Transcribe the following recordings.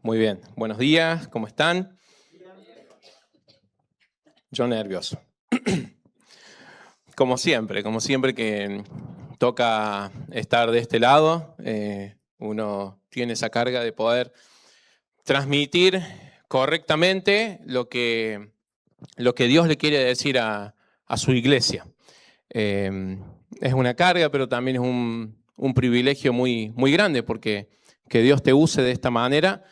Muy bien. Buenos días, ¿cómo están? Yo nervioso. Como siempre que toca estar de este lado, uno tiene esa carga de poder transmitir correctamente lo que Dios le quiere decir a su iglesia. Es una carga, pero también es un privilegio muy, muy grande, porque que Dios te use de esta manera,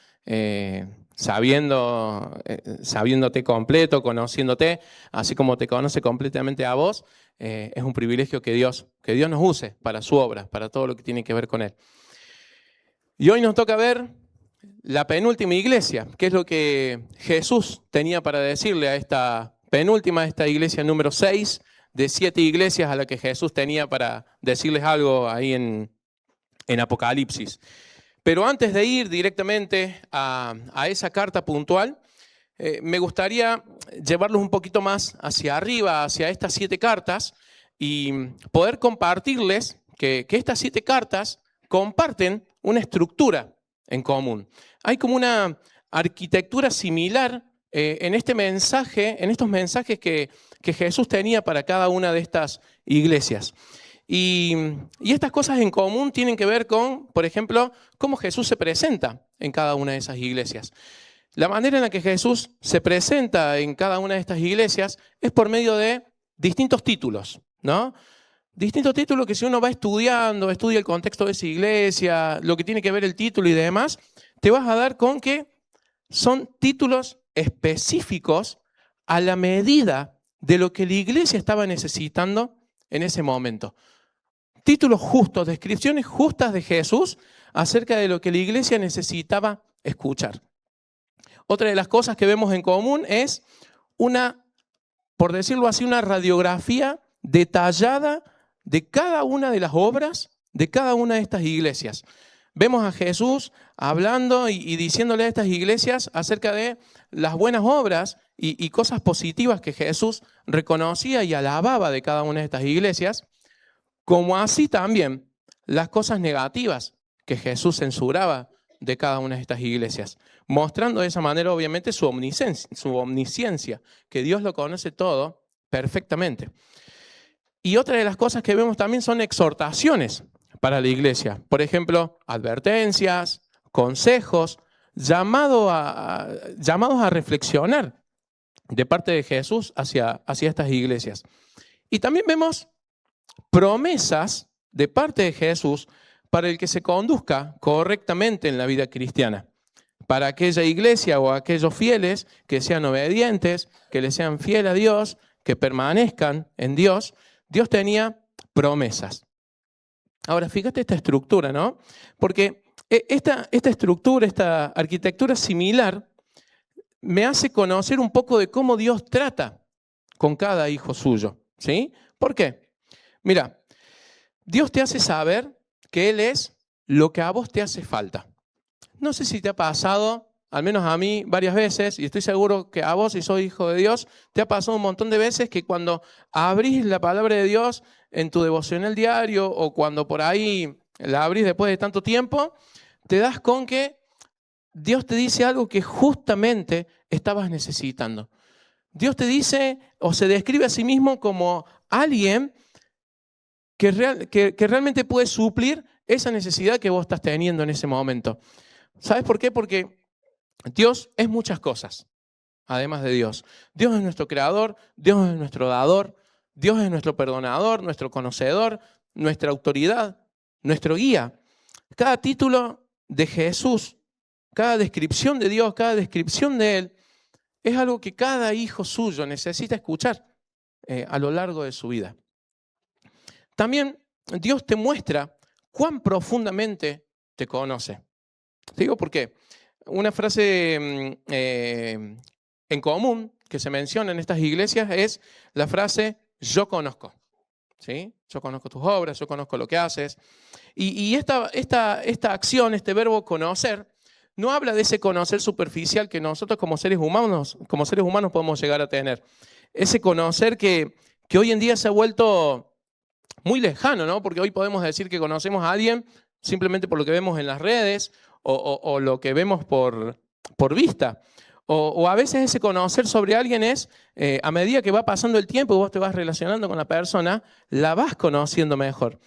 sabiéndote completo, conociéndote, así como te conoce completamente a vos, es un privilegio que Dios nos use para su obra, para todo lo que tiene que ver con Él. Y hoy nos toca ver la penúltima iglesia, que es lo que Jesús tenía para decirle a esta penúltima, esta iglesia número 6, de 7 iglesias a las que Jesús tenía para decirles algo ahí en Apocalipsis. Pero antes de ir directamente a esa carta puntual, me gustaría llevarlos un poquito más hacia arriba, hacia estas 7 cartas, y poder compartirles que estas 7 cartas comparten una estructura en común. Hay como una arquitectura similar en este mensaje, en estos mensajes que Jesús tenía para cada una de estas iglesias. Y estas cosas en común tienen que ver con, por ejemplo, cómo Jesús se presenta en cada una de esas iglesias. La manera en la que Jesús se presenta en cada una de estas iglesias es por medio de distintos títulos, ¿no? Distintos títulos que si uno va estudiando, estudia el contexto de esa iglesia, lo que tiene que ver el título y demás, te vas a dar con que son títulos específicos a la medida de lo que la iglesia estaba necesitando en ese momento. Títulos justos, descripciones justas de Jesús acerca de lo que la iglesia necesitaba escuchar. Otra de las cosas que vemos en común es por decirlo así, una radiografía detallada de cada una de las obras de cada una de estas iglesias. Vemos a Jesús hablando y diciéndole a estas iglesias acerca de las buenas obras y cosas positivas que Jesús reconocía y alababa de cada una de estas iglesias, como así también las cosas negativas que Jesús censuraba de cada una de estas iglesias, mostrando de esa manera obviamente su omnisciencia, que Dios lo conoce todo perfectamente. Y otra de las cosas que vemos también son exhortaciones para la iglesia. Por ejemplo, advertencias, consejos, llamados a reflexionar de parte de Jesús hacia estas iglesias. Y también vemos promesas de parte de Jesús para el que se conduzca correctamente en la vida cristiana. Para aquella iglesia o aquellos fieles que sean obedientes, que le sean fieles a Dios, que permanezcan en Dios, Dios tenía promesas. Ahora, fíjate esta estructura, ¿no? Porque esta estructura, esta arquitectura similar, me hace conocer un poco de cómo Dios trata con cada hijo suyo, ¿sí? ¿Por qué? Mira, Dios te hace saber que Él es lo que a vos te hace falta. No sé si te ha pasado, al menos a mí varias veces, y estoy seguro que a vos, si sos hijo de Dios, te ha pasado un montón de veces que cuando abrís la palabra de Dios en tu devocional diario o cuando por ahí la abrís después de tanto tiempo, te das con que Dios te dice algo que justamente estabas necesitando. Dios te dice o se describe a sí mismo como alguien que realmente puede suplir esa necesidad que vos estás teniendo en ese momento. ¿Sabes por qué? Porque Dios es muchas cosas, además de Dios. Dios es nuestro creador, Dios es nuestro dador, Dios es nuestro perdonador, nuestro conocedor, nuestra autoridad, nuestro guía. Cada título de Jesús, cada descripción de Dios, cada descripción de Él, es algo que cada hijo suyo necesita escuchar a lo largo de su vida. También Dios te muestra cuán profundamente te conoce. Te digo por qué. Una frase en común que se menciona en estas iglesias es la frase yo conozco. ¿Sí? Yo conozco tus obras, yo conozco lo que haces. Y esta acción, este verbo conocer, no habla de ese conocer superficial que nosotros como seres humanos podemos llegar a tener. Ese conocer que hoy en día se ha vuelto muy lejano, ¿no? Porque hoy podemos decir que conocemos a alguien simplemente por lo que vemos en las redes o lo que vemos por por vista. O a veces ese conocer sobre alguien es, a medida que va pasando el tiempo y vos te vas relacionando con la persona, la vas conociendo mejor.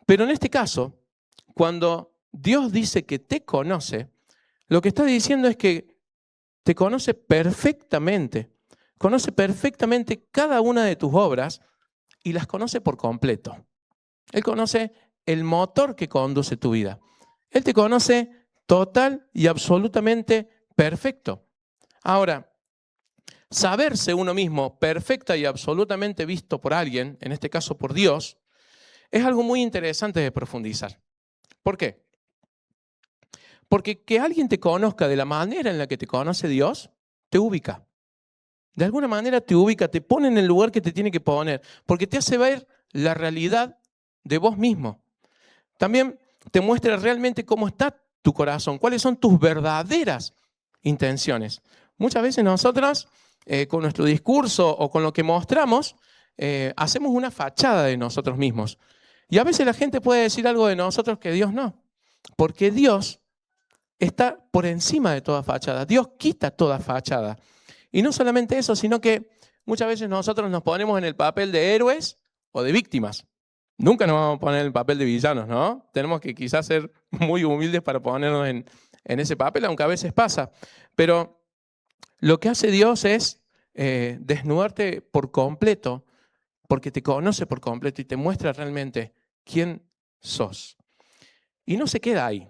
Pero en este caso, cuando Dios dice que te conoce, lo que está diciendo es que te conoce perfectamente cada una de tus obras y las conoce por completo. Él conoce el motor que conduce tu vida. Él te conoce total y absolutamente perfecto. Ahora, saberse uno mismo perfecta y absolutamente visto por alguien, en este caso por Dios, es algo muy interesante de profundizar. ¿Por qué? Porque que alguien te conozca de la manera en la que te conoce Dios, te ubica. De alguna manera te ubica, te pone en el lugar que te tiene que poner, porque te hace ver la realidad de vos mismo. También te muestra realmente cómo está tu corazón, cuáles son tus verdaderas intenciones. Muchas veces nosotros, con nuestro discurso o con lo que mostramos, hacemos una fachada de nosotros mismos. Y a veces la gente puede decir algo de nosotros que Dios no, porque Dios está por encima de toda fachada. Dios quita toda fachada. Y no solamente eso, sino que muchas veces nosotros nos ponemos en el papel de héroes o de víctimas. Nunca nos vamos a poner en el papel de villanos, ¿no? Tenemos que quizás ser muy humildes para ponernos en ese papel, aunque a veces pasa. Pero lo que hace Dios es desnudarte por completo, porque te conoce por completo y te muestra realmente quién sos. Y no se queda ahí.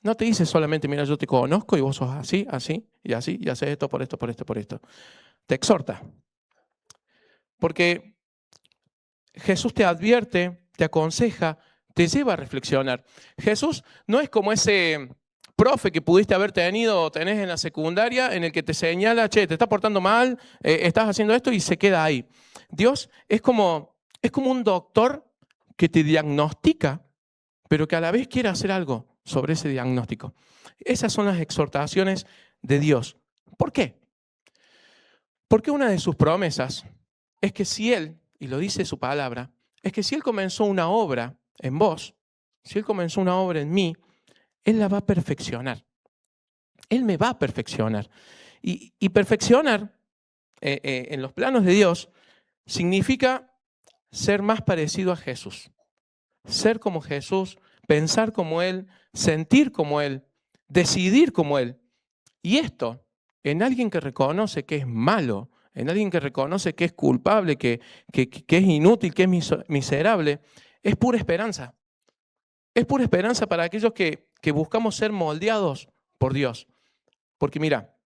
No te dice solamente, mira, yo te conozco y vos sos así, así y así, y haces esto, por esto, por esto, por esto. Te exhorta. Porque Jesús te advierte, te aconseja, te lleva a reflexionar. Jesús no es como ese profe que pudiste haber tenido o tenés en la secundaria en el que te señala, che, te estás portando mal, estás haciendo esto y se queda ahí. Dios es como un doctor que te diagnostica, pero que a la vez quiere hacer algo sobre ese diagnóstico. Esas son las exhortaciones de Dios. ¿Por qué? Porque una de sus promesas es que si Él, y lo dice su palabra, es que si Él comenzó una obra en vos, si Él comenzó una obra en mí, Él la va a perfeccionar. Él me va a perfeccionar. Y perfeccionar en los planos de Dios significa ser más parecido a Jesús. Ser como Jesús, pensar como Él, sentir como Él, decidir como Él. Y esto, en alguien que reconoce que es malo, en alguien que reconoce que es culpable, que es inútil, que es miserable, es pura esperanza. Es pura esperanza para aquellos que buscamos ser moldeados por Dios. Porque mira,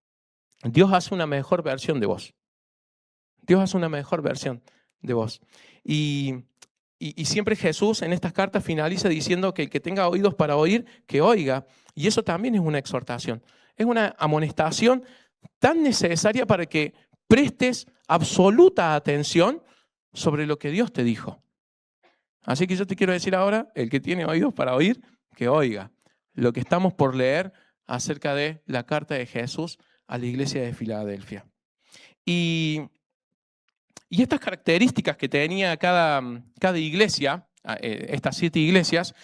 Dios hace una mejor versión de vos. Dios hace una mejor versión de vos. Y siempre Jesús en estas cartas finaliza diciendo que el que tenga oídos para oír, que oiga. Y eso también es una exhortación. Es una amonestación tan necesaria para que prestes absoluta atención sobre lo que Dios te dijo. Así que yo te quiero decir ahora, el que tiene oídos para oír, que oiga lo que estamos por leer acerca de la carta de Jesús a la iglesia de Filadelfia. Y estas características que tenía cada iglesia, estas 7 iglesias,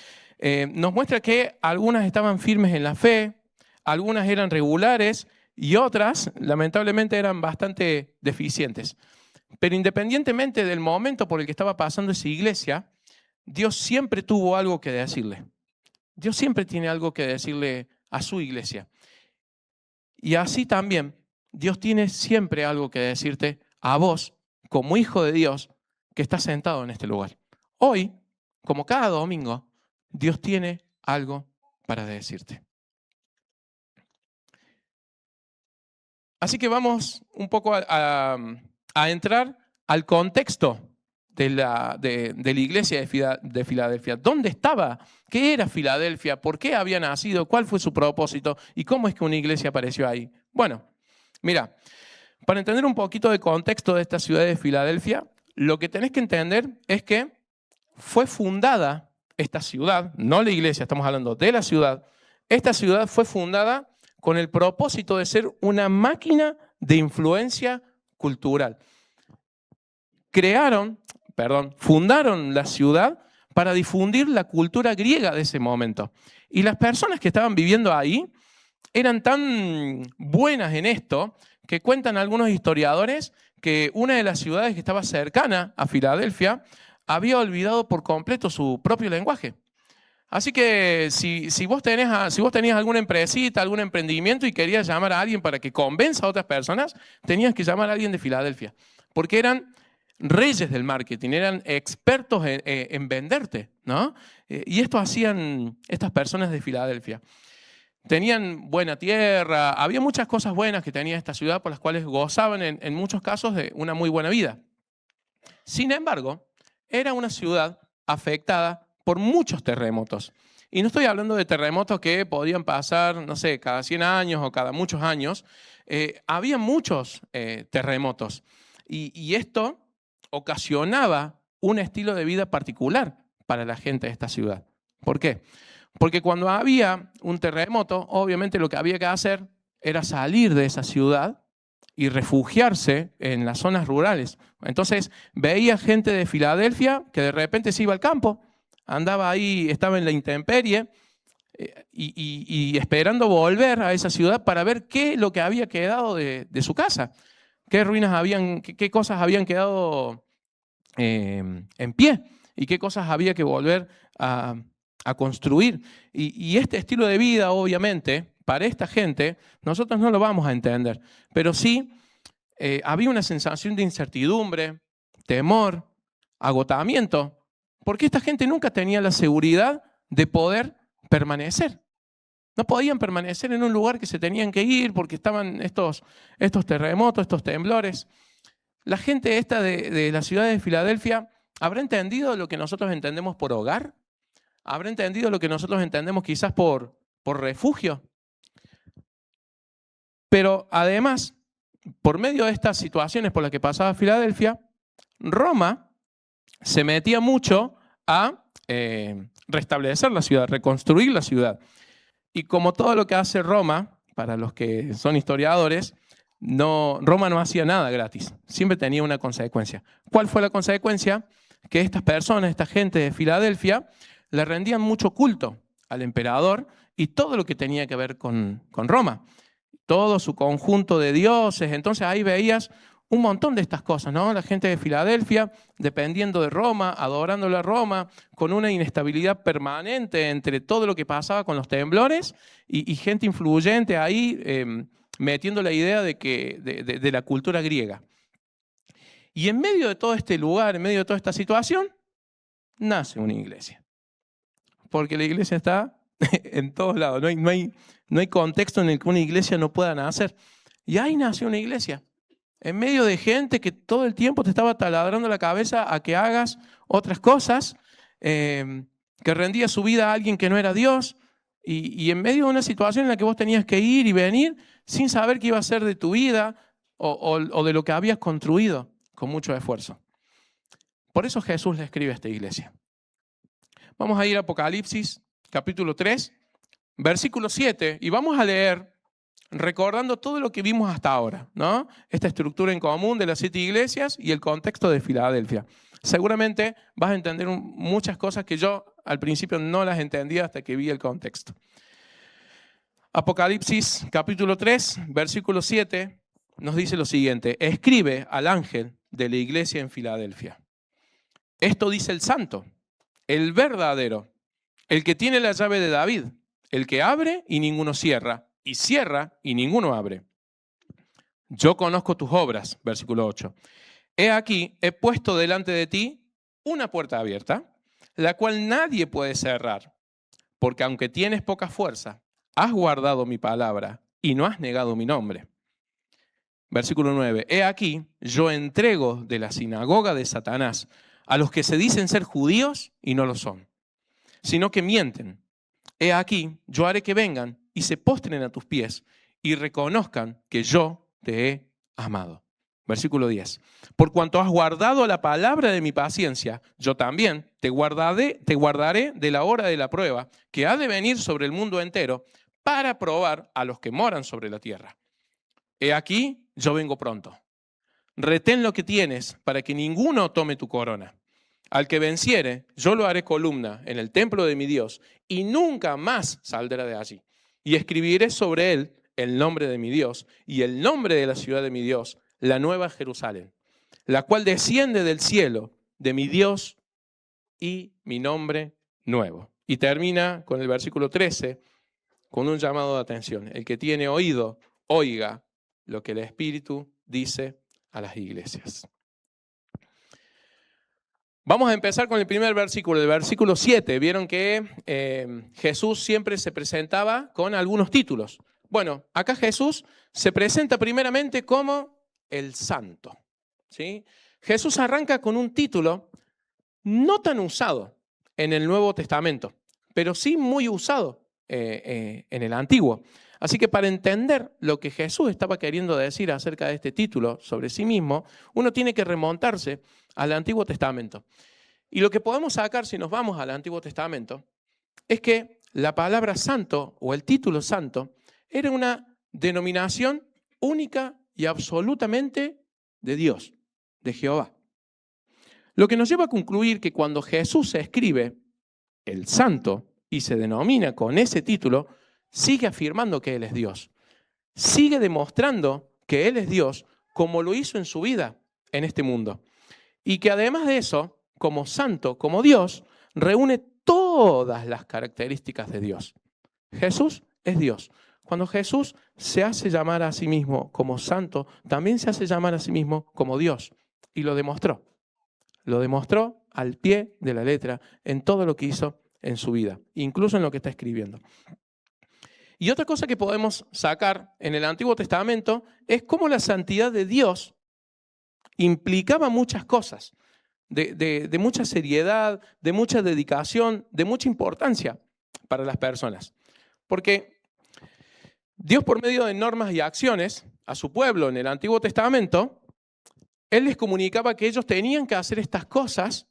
nos muestra que algunas estaban firmes en la fe, algunas eran regulares y otras, lamentablemente, eran bastante deficientes. Pero independientemente del momento por el que estaba pasando esa iglesia, Dios siempre tuvo algo que decirle. Dios siempre tiene algo que decirle a su iglesia. Y así también, Dios tiene siempre algo que decirte a vos, como hijo de Dios, que estás sentado en este lugar. Hoy, como cada domingo, Dios tiene algo para decirte. Así que vamos un poco a entrar al contexto de la iglesia de Filadelfia. ¿Dónde estaba? ¿Qué era Filadelfia? ¿Por qué había nacido? ¿Cuál fue su propósito? ¿Y cómo es que una iglesia apareció ahí? Bueno, mira, para entender un poquito de contexto de esta ciudad de Filadelfia, lo que tenés que entender es que fue fundada esta ciudad, no la iglesia, estamos hablando de la ciudad. Esta ciudad fue fundada con el propósito de ser una máquina de influencia cultural. Fundaron la ciudad para difundir la cultura griega de ese momento. Y las personas que estaban viviendo ahí eran tan buenas en esto que cuentan algunos historiadores que una de las ciudades que estaba cercana a Filadelfia había olvidado por completo su propio lenguaje. Así que si vos tenías alguna empresita, algún emprendimiento y querías llamar a alguien para que convenza a otras personas, tenías que llamar a alguien de Filadelfia, porque eran reyes del marketing, eran expertos en venderte, ¿no? Y esto hacían estas personas de Filadelfia. Tenían buena tierra, había muchas cosas buenas que tenía esta ciudad por las cuales gozaban en muchos casos de una muy buena vida. Sin embargo, era una ciudad afectada por muchos terremotos. Y no estoy hablando de terremotos que podían pasar, no sé, cada 100 años o cada muchos años. Había muchos terremotos. Y esto ocasionaba un estilo de vida particular para la gente de esta ciudad. ¿Por qué? Porque cuando había un terremoto, obviamente lo que había que hacer era salir de esa ciudad y refugiarse en las zonas rurales. Entonces veía gente de Filadelfia que de repente se iba al campo, andaba ahí, estaba en la intemperie y esperando volver a esa ciudad para ver qué es lo que había quedado de su casa, qué ruinas habían, qué cosas habían quedado en pie y qué cosas había que volver a construir. Y este estilo de vida, obviamente, para esta gente, nosotros no lo vamos a entender, pero sí había una sensación de incertidumbre, temor, agotamiento, porque esta gente nunca tenía la seguridad de poder permanecer. No podían permanecer en un lugar que se tenían que ir porque estaban estos terremotos, estos temblores. La gente esta de la ciudad de Filadelfia habrá entendido lo que nosotros entendemos por hogar, habrá entendido lo que nosotros entendemos quizás por refugio. Pero además, por medio de estas situaciones por las que pasaba Filadelfia, Roma se metía mucho a restablecer la ciudad, reconstruir la ciudad. Y como todo lo que hace Roma, para los que son historiadores, Roma no hacía nada gratis, siempre tenía una consecuencia. ¿Cuál fue la consecuencia? Que estas personas, esta gente de Filadelfia, le rendían mucho culto al emperador y todo lo que tenía que ver con Roma. Todo su conjunto de dioses. Entonces ahí veías un montón de estas cosas, ¿no? La gente de Filadelfia dependiendo de Roma, adorándole a Roma, con una inestabilidad permanente entre todo lo que pasaba con los temblores y gente influyente ahí metiendo la idea de la cultura griega. Y en medio de todo este lugar, en medio de toda esta situación, nace una iglesia. Porque la iglesia está en todos lados, no hay contexto en el que una iglesia no pueda nacer. Y ahí nació una iglesia. En medio de gente que todo el tiempo te estaba taladrando la cabeza a que hagas otras cosas, que rendía su vida a alguien que no era Dios, y en medio de una situación en la que vos tenías que ir y venir sin saber qué iba a ser de tu vida o de lo que habías construido con mucho esfuerzo. Por eso Jesús le escribe a esta iglesia. Vamos a ir a Apocalipsis, capítulo 3, versículo 7, y vamos a leer recordando todo lo que vimos hasta ahora, ¿no? Esta estructura en común de las 7 iglesias y el contexto de Filadelfia. Seguramente vas a entender muchas cosas que yo al principio no las entendía hasta que vi el contexto. Apocalipsis capítulo 3, versículo 7 nos dice lo siguiente: escribe al ángel de la iglesia en Filadelfia. Esto dice el santo, el verdadero, el que tiene la llave de David, el que abre y ninguno cierra, y cierra y ninguno abre. Yo conozco tus obras, versículo 8. He aquí, he puesto delante de ti una puerta abierta, la cual nadie puede cerrar, porque aunque tienes poca fuerza, has guardado mi palabra y no has negado mi nombre. Versículo 9. He aquí, yo entrego de la sinagoga de Satanás a los que se dicen ser judíos y no lo son, sino que mienten. He aquí, yo haré que vengan y se postren a tus pies y reconozcan que yo te he amado. Versículo 10. Por cuanto has guardado la palabra de mi paciencia, yo también te guardaré de la hora de la prueba que ha de venir sobre el mundo entero para probar a los que moran sobre la tierra. He aquí, yo vengo pronto. Retén lo que tienes para que ninguno tome tu corona. Al que venciere, yo lo haré columna en el templo de mi Dios y nunca más saldrá de allí. y escribiré sobre él el nombre de mi Dios y el nombre de la ciudad de mi Dios, la nueva Jerusalén, la cual desciende del cielo de mi Dios y mi nombre nuevo. Y termina con el versículo 13, con un llamado de atención. El que tiene oído, oiga lo que el Espíritu dice a las iglesias. Vamos a empezar con el primer versículo, el versículo 7. Vieron que Jesús siempre se presentaba con algunos títulos. Bueno, acá Jesús se presenta primeramente como el Santo, ¿sí? Jesús arranca con un título no tan usado en el Nuevo Testamento, pero sí muy usado en el Antiguo. Así que para entender lo que Jesús estaba queriendo decir acerca de este título sobre sí mismo, uno tiene que remontarse al Antiguo Testamento. Y lo que podemos sacar si nos vamos al Antiguo Testamento es que la palabra santo o el título santo era una denominación única y absolutamente de Dios, de Jehová. Lo que nos lleva a concluir que cuando Jesús se escribe el santo y se denomina con ese título, sigue afirmando que Él es Dios. Sigue demostrando que Él es Dios como lo hizo en su vida en este mundo. Y que además de eso, como santo, como Dios, reúne todas las características de Dios. Jesús es Dios. Cuando Jesús se hace llamar a sí mismo como santo, también se hace llamar a sí mismo como Dios. Y lo demostró. Lo demostró al pie de la letra en todo lo que hizo en su vida, incluso en lo que está escribiendo. Y otra cosa que podemos sacar en el Antiguo Testamento es cómo la santidad de Dios implicaba muchas cosas, de mucha seriedad, de mucha dedicación, de mucha importancia para las personas. Porque Dios, por medio de normas y acciones a su pueblo en el Antiguo Testamento, Él les comunicaba que ellos tenían que hacer estas cosas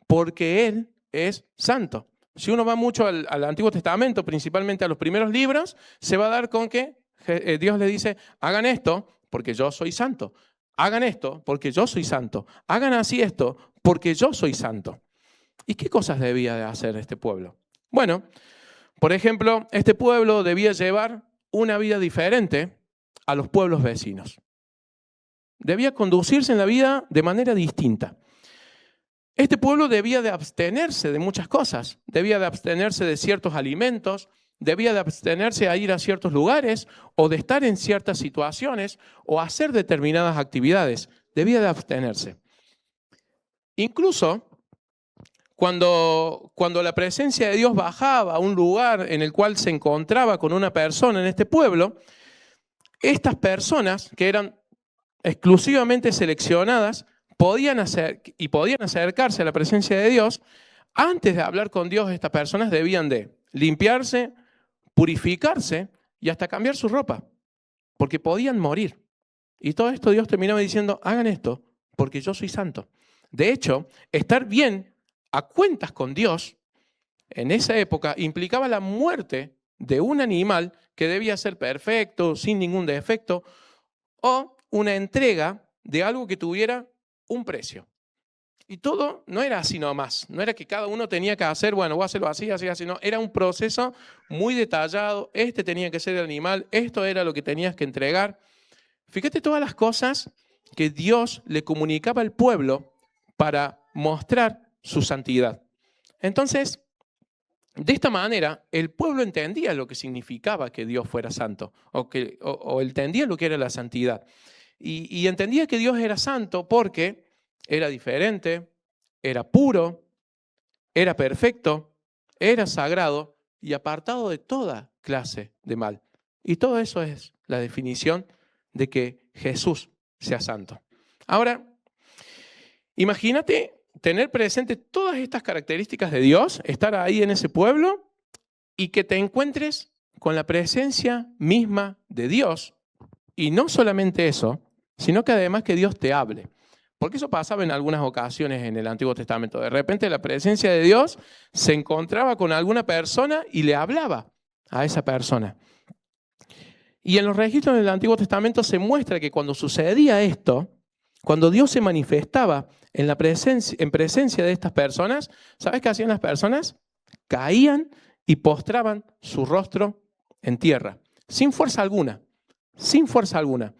porque Él es santo. Si uno va mucho al Antiguo Testamento, principalmente a los primeros libros, se va a dar con que Dios le dice, hagan esto porque yo soy santo. Hagan esto porque yo soy santo. Hagan así esto porque yo soy santo. ¿Y qué cosas debía de hacer este pueblo? Bueno, por ejemplo, este pueblo debía llevar una vida diferente a los pueblos vecinos. Debía conducirse en la vida de manera distinta. Este pueblo debía de abstenerse de muchas cosas. Debía de abstenerse de ciertos alimentos, debía de abstenerse a ir a ciertos lugares o de estar en ciertas situaciones o hacer determinadas actividades. Debía de abstenerse. Incluso cuando la presencia de Dios bajaba a un lugar en el cual se encontraba con una persona en este pueblo, estas personas que eran exclusivamente seleccionadas podían acercarse a la presencia de Dios. Antes de hablar con Dios, estas personas debían de limpiarse, purificarse y hasta cambiar su ropa, porque podían morir. Y todo esto Dios terminaba diciendo, hagan esto, porque yo soy santo. De hecho, estar bien a cuentas con Dios en esa época implicaba la muerte de un animal que debía ser perfecto, sin ningún defecto, o una entrega de algo que tuviera un precio. Y todo no era así nomás, no era que cada uno tenía que hacer, bueno, voy a hacerlo así, así, así, no. Era un proceso muy detallado, este tenía que ser el animal, esto era lo que tenías que entregar. Fíjate todas las cosas que Dios le comunicaba al pueblo para mostrar su santidad. Entonces, de esta manera, el pueblo entendía lo que significaba que Dios fuera santo, o entendía lo que era la santidad. Y entendía que Dios era santo porque era diferente, era puro, era perfecto, era sagrado y apartado de toda clase de mal. Y todo eso es la definición de que Jesús sea santo. Ahora, imagínate tener presente todas estas características de Dios, estar ahí en ese pueblo y que te encuentres con la presencia misma de Dios. Y no solamente eso, sino que además que Dios te hable. Porque eso pasaba en algunas ocasiones en el Antiguo Testamento. De repente la presencia de Dios se encontraba con alguna persona y le hablaba a esa persona. Y en los registros del Antiguo Testamento se muestra que cuando sucedía esto, cuando Dios se manifestaba en presencia de estas personas, ¿sabes qué hacían las personas? Caían y postraban su rostro en tierra, sin fuerza alguna, sin fuerza alguna.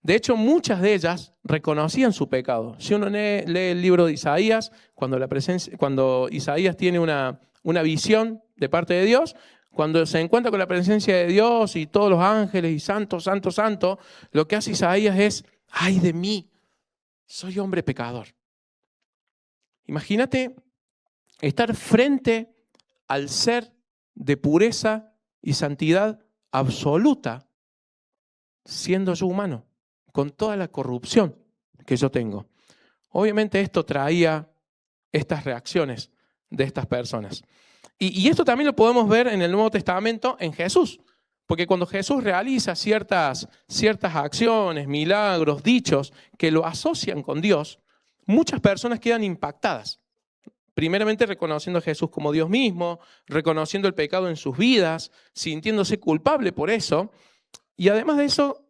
De hecho, muchas de ellas reconocían su pecado. Si uno lee el libro de Isaías, cuando Isaías tiene una visión de parte de Dios, cuando se encuentra con la presencia de Dios y todos los ángeles y santo, santo, santo, lo que hace Isaías es, ¡ay de mí! Soy hombre pecador. Imagínate estar frente al ser de pureza y santidad absoluta, siendo yo humano, con toda la corrupción que yo tengo. Obviamente esto traía estas reacciones de estas personas. Y esto también lo podemos ver en el Nuevo Testamento en Jesús. Porque cuando Jesús realiza ciertas acciones, milagros, dichos que lo asocian con Dios, muchas personas quedan impactadas. Primeramente reconociendo a Jesús como Dios mismo, reconociendo el pecado en sus vidas, sintiéndose culpable por eso. Y además de eso,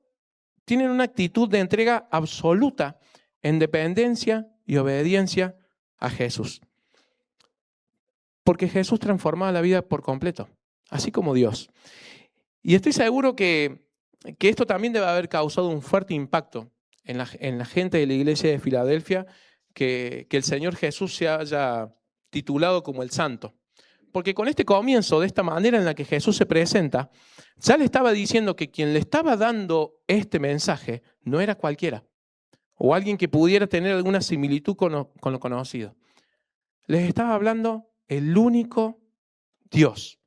tienen una actitud de entrega absoluta en dependencia y obediencia a Jesús. Porque Jesús transformaba la vida por completo, así como Dios. Y estoy seguro que esto también debe haber causado un fuerte impacto en la gente de la iglesia de Filadelfia, que el Señor Jesús se haya titulado como el Santo. Porque con este comienzo, de esta manera en la que Jesús se presenta, ya le estaba diciendo que quien le estaba dando este mensaje no era cualquiera, o alguien que pudiera tener alguna similitud con lo conocido. Les estaba hablando el único Dios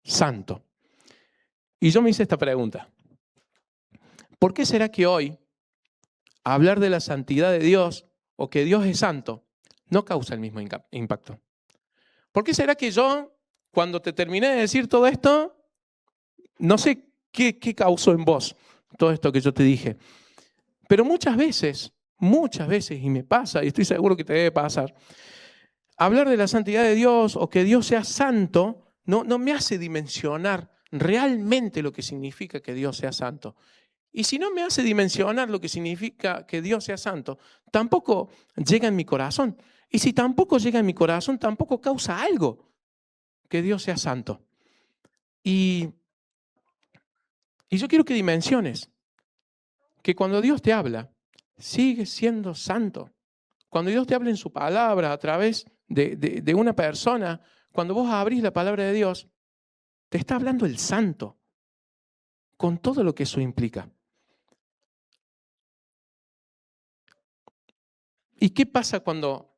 santo. Y yo me hice esta pregunta. ¿Por qué será que hoy hablar de la santidad de Dios o que Dios es santo no causa el mismo impacto? ¿Por qué será que yo, cuando te terminé de decir todo esto, no sé qué causó en vos todo esto que yo te dije? Pero muchas veces, y me pasa, y estoy seguro que te debe pasar, hablar de la santidad de Dios o que Dios sea santo no me hace dimensionar realmente lo que significa que Dios sea santo. Y si no me hace dimensionar lo que significa que Dios sea santo, tampoco llega en mi corazón. Y si tampoco llega en mi corazón, tampoco causa algo que Dios sea santo. Y yo quiero que dimensiones que cuando Dios te habla, sigue siendo santo. Cuando Dios te habla en su palabra a través de una persona, cuando vos abrís la palabra de Dios, te está hablando el santo, con todo lo que eso implica. ¿Y qué pasa cuando,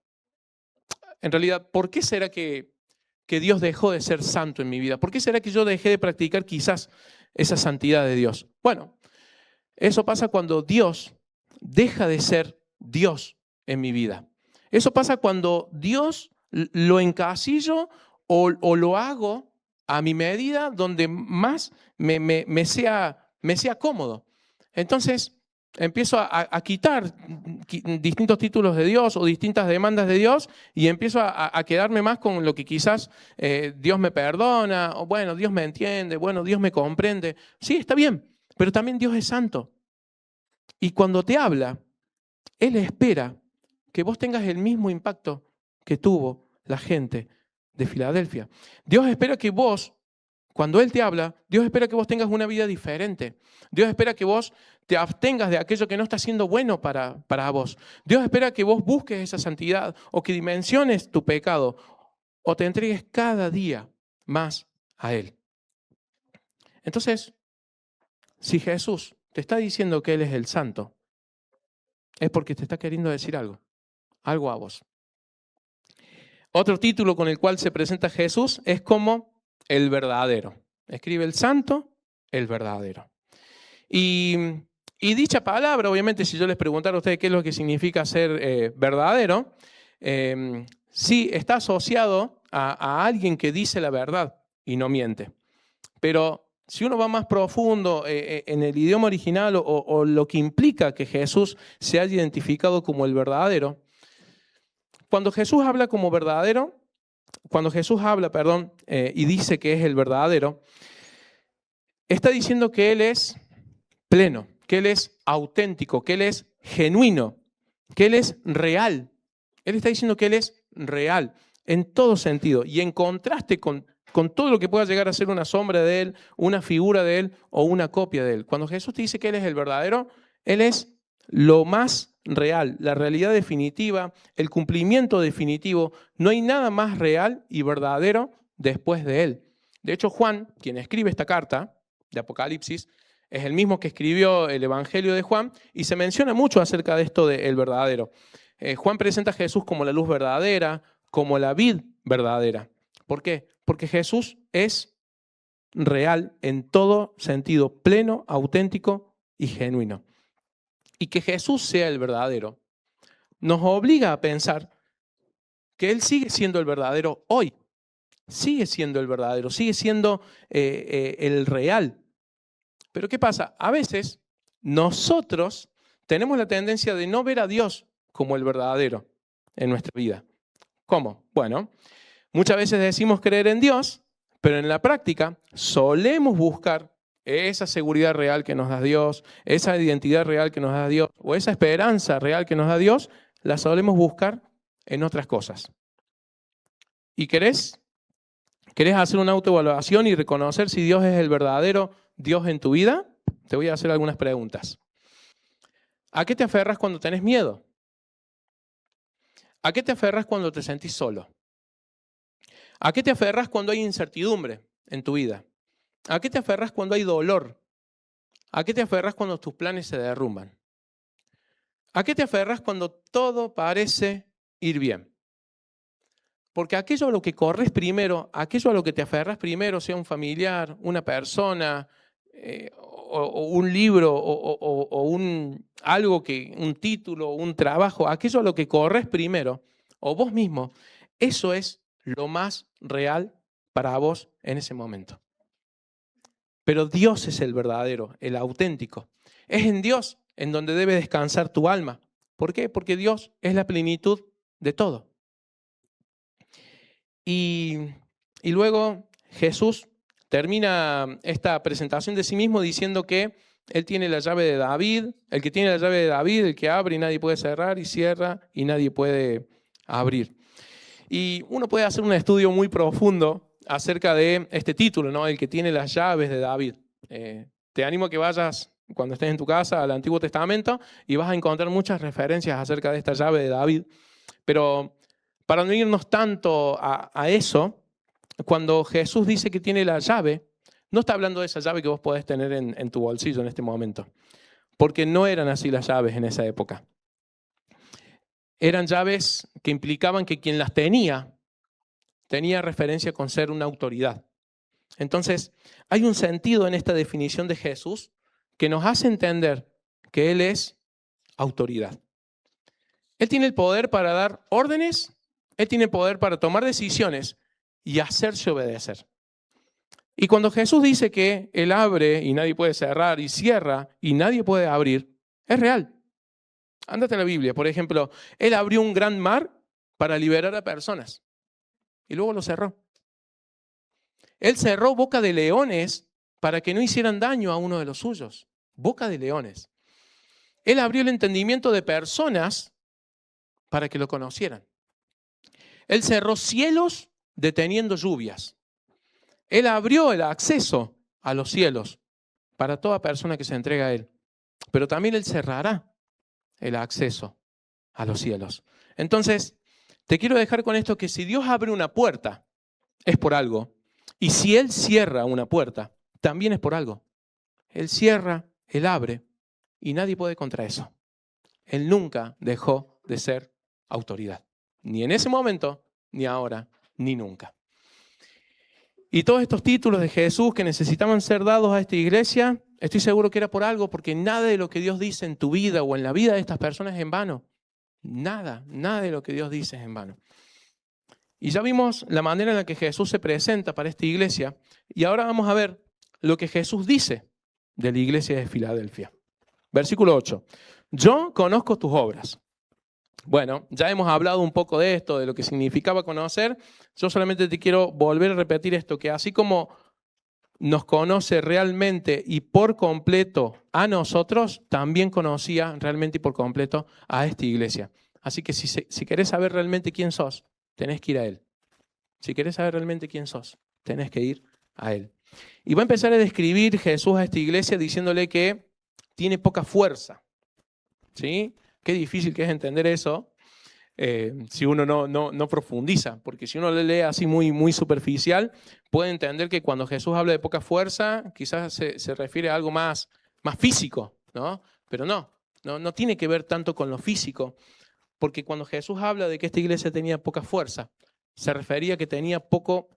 en realidad, por qué será que Dios dejó de ser santo en mi vida? ¿Por qué será que yo dejé de practicar quizás esa santidad de Dios? Bueno, eso pasa cuando Dios deja de ser Dios en mi vida. Eso pasa cuando Dios lo encasillo o lo hago a mi medida donde más me sea cómodo. Entonces empiezo a quitar distintos títulos de Dios o distintas demandas de Dios y empiezo a quedarme más con lo que quizás Dios me perdona, o bueno, Dios me entiende, bueno, Dios me comprende. Sí, está bien, pero también Dios es santo. Y cuando te habla, Él espera que vos tengas el mismo impacto que tuvo la gente de Filadelfia. Dios espera que vos, cuando Él te habla, Dios espera que vos tengas una vida diferente. Dios espera que vos te abstengas de aquello que no está siendo bueno para vos. Dios espera que vos busques esa santidad o que dimensiones tu pecado o te entregues cada día más a Él. Entonces, si Jesús te está diciendo que Él es el santo, es porque te está queriendo decir algo a vos. Otro título con el cual se presenta Jesús es como el verdadero. Escribe el santo, el verdadero. Y dicha palabra, obviamente, si yo les preguntara a ustedes qué es lo que significa ser verdadero, sí está asociado a alguien que dice la verdad y no miente. Pero si uno va más profundo en el idioma original o lo que implica que Jesús se haya identificado como el verdadero, cuando Jesús habla como verdadero, y dice que es el verdadero, está diciendo que Él es pleno, que Él es auténtico, que Él es genuino, que Él es real. Él está diciendo que Él es real en todo sentido y en contraste con con todo lo que pueda llegar a ser una sombra de Él, una figura de Él o una copia de Él. Cuando Jesús te dice que Él es el verdadero, Él es lo más real, la realidad definitiva, el cumplimiento definitivo. No hay nada más real y verdadero después de Él. De hecho, Juan, quien escribe esta carta de Apocalipsis, es el mismo que escribió el Evangelio de Juan y se menciona mucho acerca de esto del verdadero. Juan presenta a Jesús como la luz verdadera, como la vid verdadera. ¿Por qué? Porque Jesús es real en todo sentido, pleno, auténtico y genuino. Y que Jesús sea el verdadero nos obliga a pensar que Él sigue siendo el verdadero hoy. Sigue siendo el verdadero, sigue siendo el real. Pero ¿qué pasa? A veces nosotros tenemos la tendencia de no ver a Dios como el verdadero en nuestra vida. ¿Cómo? Bueno, muchas veces decimos creer en Dios, pero en la práctica solemos buscar esa seguridad real que nos da Dios, esa identidad real que nos da Dios, o esa esperanza real que nos da Dios, la solemos buscar en otras cosas. ¿Y querés hacer una autoevaluación y reconocer si Dios es el verdadero Dios en tu vida? Te voy a hacer algunas preguntas. ¿A qué te aferras cuando tenés miedo? ¿A qué te aferras cuando te sentís solo? ¿A qué te aferras cuando hay incertidumbre en tu vida? ¿A qué te aferras cuando hay dolor? ¿A qué te aferras cuando tus planes se derrumban? ¿A qué te aferras cuando todo parece ir bien? Porque aquello a lo que corres primero, aquello a lo que te aferras primero, sea un familiar, una persona, o un libro, o un título, un trabajo, aquello a lo que corres primero, o vos mismo, eso es lo más real para vos en ese momento. Pero Dios es el verdadero, el auténtico. Es en Dios en donde debe descansar tu alma. ¿Por qué? Porque Dios es la plenitud de todo. Y luego Jesús termina esta presentación de sí mismo diciendo que Él tiene la llave de David, el que tiene la llave de David, el que abre y nadie puede cerrar, y cierra y nadie puede abrir. Y uno puede hacer un estudio muy profundo acerca de este título, ¿no? El que tiene las llaves de David. Te animo a que vayas cuando estés en tu casa al Antiguo Testamento y vas a encontrar muchas referencias acerca de esta llave de David. Pero para no irnos tanto a eso, cuando Jesús dice que tiene la llave, no está hablando de esa llave que vos podés tener en tu bolsillo en este momento, porque no eran así las llaves en esa época. Eran llaves que implicaban que quien las tenía referencia con ser una autoridad. Entonces, hay un sentido en esta definición de Jesús que nos hace entender que Él es autoridad. Él tiene el poder para dar órdenes, Él tiene el poder para tomar decisiones y hacerse obedecer. Y cuando Jesús dice que Él abre y nadie puede cerrar, y cierra y nadie puede abrir, es real. Ándate a la Biblia, por ejemplo, Él abrió un gran mar para liberar a personas y luego lo cerró. Él cerró boca de leones para que no hicieran daño a uno de los suyos. Boca de leones. Él abrió el entendimiento de personas para que lo conocieran. Él cerró cielos deteniendo lluvias. Él abrió el acceso a los cielos para toda persona que se entrega a Él. Pero también Él cerrará el acceso a los cielos. Entonces, te quiero dejar con esto que si Dios abre una puerta, es por algo. Y si Él cierra una puerta, también es por algo. Él cierra, Él abre, y nadie puede contra eso. Él nunca dejó de ser autoridad. Ni en ese momento, ni ahora, ni nunca. Y todos estos títulos de Jesús que necesitaban ser dados a esta iglesia, estoy seguro que era por algo, porque nada de lo que Dios dice en tu vida o en la vida de estas personas es en vano. Nada de lo que Dios dice es en vano. Y ya vimos la manera en la que Jesús se presenta para esta iglesia, y ahora vamos a ver lo que Jesús dice de la iglesia de Filadelfia. Versículo 8. Yo conozco tus obras. Bueno, ya hemos hablado un poco de esto, de lo que significaba conocer. Yo solamente te quiero volver a repetir esto, que así como nos conoce realmente y por completo a nosotros, también conocía realmente y por completo a esta iglesia. Así que si querés saber realmente quién sos, tenés que ir a Él. Si querés saber realmente quién sos, tenés que ir a Él. Y va a empezar a describir Jesús a esta iglesia diciéndole que tiene poca fuerza. ¿Sí? Qué difícil que es entender eso si uno no profundiza, porque si uno le lee así muy superficial, puede entender que cuando Jesús habla de poca fuerza, quizás se refiere a algo más físico, ¿no? Pero no tiene que ver tanto con lo físico, porque cuando Jesús habla de que esta iglesia tenía poca fuerza, se refería a que tenía poco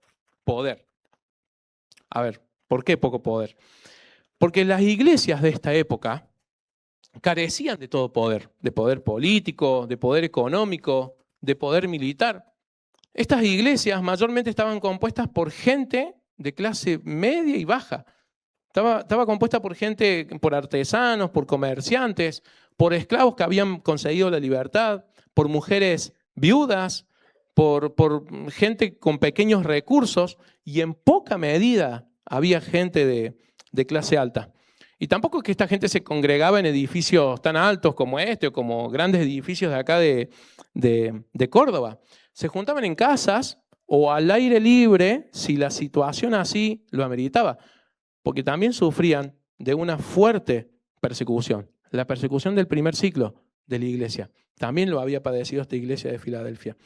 poder. A ver, ¿por qué poco poder? Porque las iglesias de esta época carecían de todo poder, de poder político, de poder económico, de poder militar. Estas iglesias mayormente estaban compuestas por gente de clase media y baja. Estaba compuesta por gente, por artesanos, por comerciantes, por esclavos que habían conseguido la libertad, por mujeres viudas, por gente con pequeños recursos, y en poca medida había gente de clase alta. Y tampoco es que esta gente se congregaba en edificios tan altos como este o como grandes edificios de acá de Córdoba. Se juntaban en casas o al aire libre si la situación así lo ameritaba, porque también sufrían de una fuerte persecución, la persecución del primer siglo de la iglesia. También lo había padecido esta iglesia de Filadelfia.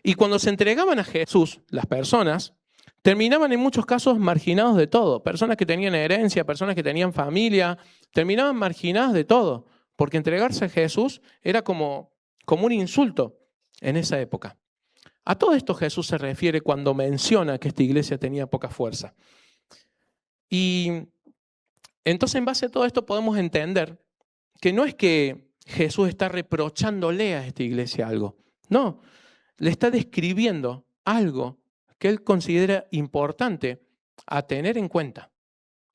Y cuando se entregaban a Jesús, las personas terminaban en muchos casos marginados de todo. Personas que tenían herencia, personas que tenían familia, terminaban marginadas de todo, porque entregarse a Jesús era como un insulto en esa época. A todo esto Jesús se refiere cuando menciona que esta iglesia tenía poca fuerza. Y entonces en base a todo esto podemos entender que no es que Jesús está reprochándole a esta iglesia algo. No, le está describiendo algo que él considera importante a tener en cuenta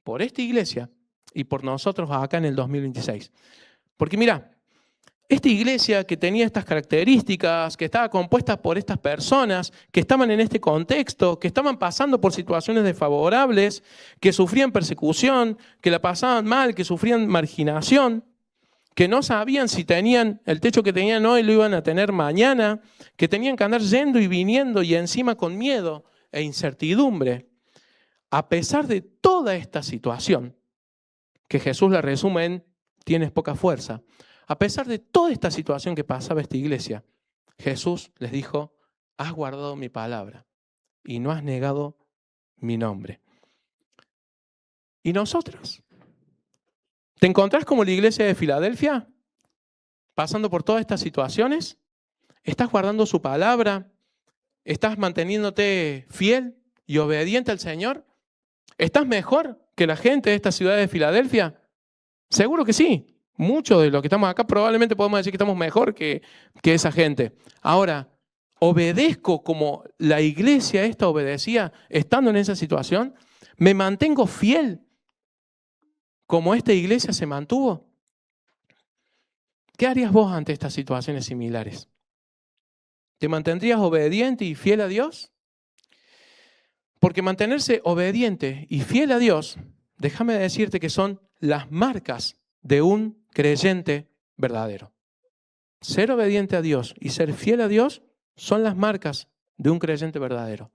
por esta iglesia y por nosotros acá en el 2026. Porque mira, esta iglesia que tenía estas características, que estaba compuesta por estas personas, que estaban en este contexto, que estaban pasando por situaciones desfavorables, que sufrían persecución, que la pasaban mal, que sufrían marginación, que no sabían si tenían el techo que tenían hoy lo iban a tener mañana, que tenían que andar yendo y viniendo y encima con miedo e incertidumbre. A pesar de toda esta situación, que Jesús la resume en tienes poca fuerza, a pesar de toda esta situación que pasaba esta iglesia, Jesús les dijo, has guardado mi palabra y no has negado mi nombre. ¿Y nosotros? ¿Te encontrás como la iglesia de Filadelfia? ¿Pasando por todas estas situaciones? ¿Estás guardando su palabra? ¿Estás manteniéndote fiel y obediente al Señor? ¿Estás mejor que la gente de esta ciudad de Filadelfia? Seguro que sí. Muchos de los que estamos acá probablemente podemos decir que estamos mejor que esa gente. Ahora, ¿obedezco como la iglesia esta obedecía estando en esa situación? ¿Me mantengo fiel como esta iglesia se mantuvo? ¿Qué harías vos ante estas situaciones similares? ¿Te mantendrías obediente y fiel a Dios? Porque mantenerse obediente y fiel a Dios, déjame decirte que son las marcas de un creyente verdadero. Ser obediente a Dios y ser fiel a Dios son las marcas de un creyente verdadero.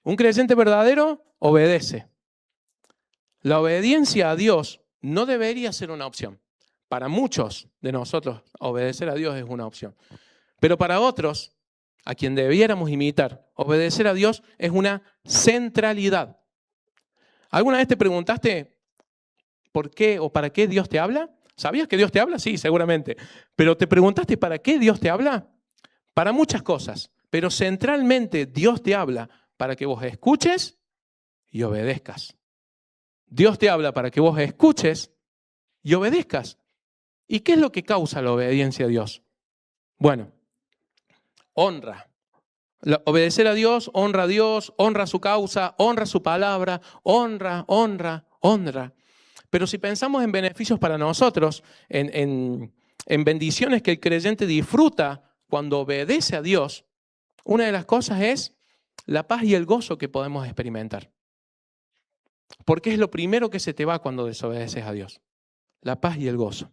Un creyente verdadero obedece. La obediencia a Dios no debería ser una opción. Para muchos de nosotros, obedecer a Dios es una opción. Pero para otros, a quien debiéramos imitar, obedecer a Dios es una centralidad. ¿Alguna vez te preguntaste por qué o para qué Dios te habla? ¿Sabías que Dios te habla? Sí, seguramente. Pero ¿te preguntaste para qué Dios te habla? Para muchas cosas. Pero centralmente Dios te habla para que vos escuches y obedezcas. Dios te habla para que vos escuches y obedezcas. ¿Y qué es lo que causa la obediencia a Dios? Bueno, honra. Obedecer a Dios, honra su causa, honra su palabra, honra. Pero si pensamos en beneficios para nosotros, en bendiciones que el creyente disfruta cuando obedece a Dios, una de las cosas es la paz y el gozo que podemos experimentar. Porque es lo primero que se te va cuando desobedeces a Dios. La paz y el gozo.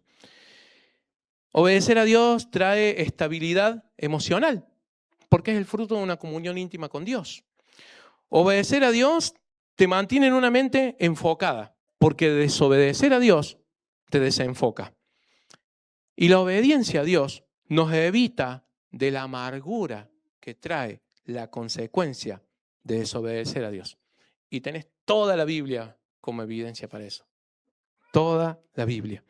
Obedecer a Dios trae estabilidad emocional, porque es el fruto de una comunión íntima con Dios. Obedecer a Dios te mantiene en una mente enfocada, porque desobedecer a Dios te desenfoca. Y la obediencia a Dios nos evita de la amargura que trae la consecuencia de desobedecer a Dios. Y tenés toda la Biblia como evidencia para eso. Toda la Biblia.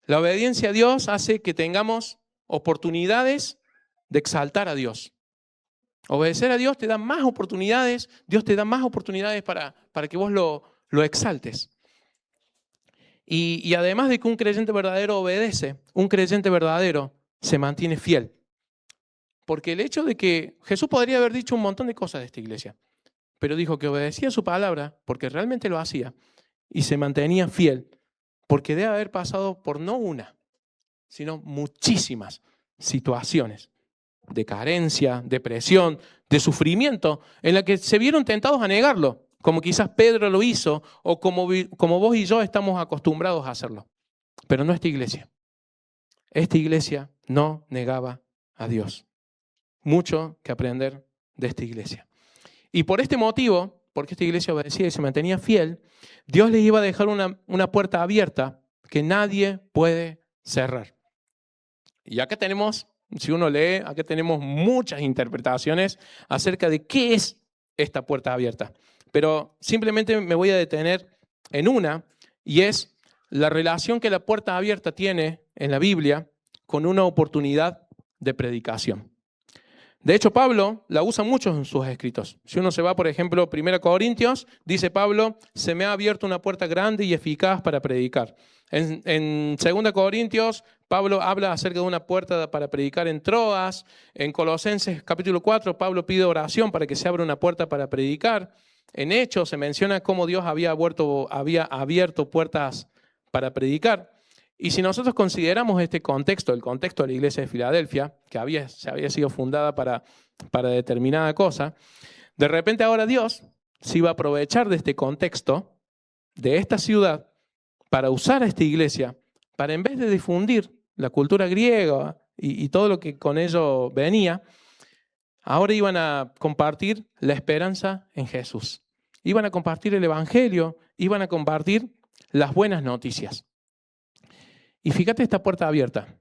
La obediencia a Dios hace que tengamos oportunidades de exaltar a Dios. Obedecer a Dios te da más oportunidades, Dios te da más oportunidades para que vos lo exaltes. Y además de que un creyente verdadero obedece, un creyente verdadero se mantiene fiel. Porque el hecho de que Jesús podría haber dicho un montón de cosas de esta iglesia, pero dijo que obedecía su palabra porque realmente lo hacía y se mantenía fiel, porque debe haber pasado por no una, sino muchísimas situaciones de carencia, de presión, de sufrimiento, en la que se vieron tentados a negarlo, como quizás Pedro lo hizo, o como vos y yo estamos acostumbrados a hacerlo. Pero no esta iglesia. Esta iglesia no negaba a Dios. Mucho que aprender de esta iglesia. Y por este motivo, porque esta iglesia obedecía y se mantenía fiel, Dios les iba a dejar una puerta abierta que nadie puede cerrar. Y acá tenemos, si uno lee, acá tenemos muchas interpretaciones acerca de qué es esta puerta abierta. Pero simplemente me voy a detener en una, y es la relación que la puerta abierta tiene en la Biblia con una oportunidad de predicación. De hecho, Pablo la usa mucho en sus escritos. Si uno se va, por ejemplo, 1 Corintios, dice Pablo, se me ha abierto una puerta grande y eficaz para predicar. En 2 Corintios, Pablo habla acerca de una puerta para predicar en Troas. En Colosenses capítulo 4, Pablo pide oración para que se abra una puerta para predicar. En Hechos se menciona cómo Dios había abierto puertas para predicar. Y si nosotros consideramos este contexto, el contexto de la iglesia de Filadelfia, que se había sido fundada para determinada cosa, de repente ahora Dios se iba a aprovechar de este contexto, de esta ciudad, para usar a esta iglesia, para en vez de difundir la cultura griega y todo lo que con ello venía, ahora iban a compartir la esperanza en Jesús. Iban a compartir el evangelio, iban a compartir las buenas noticias. Y fíjate esta puerta abierta.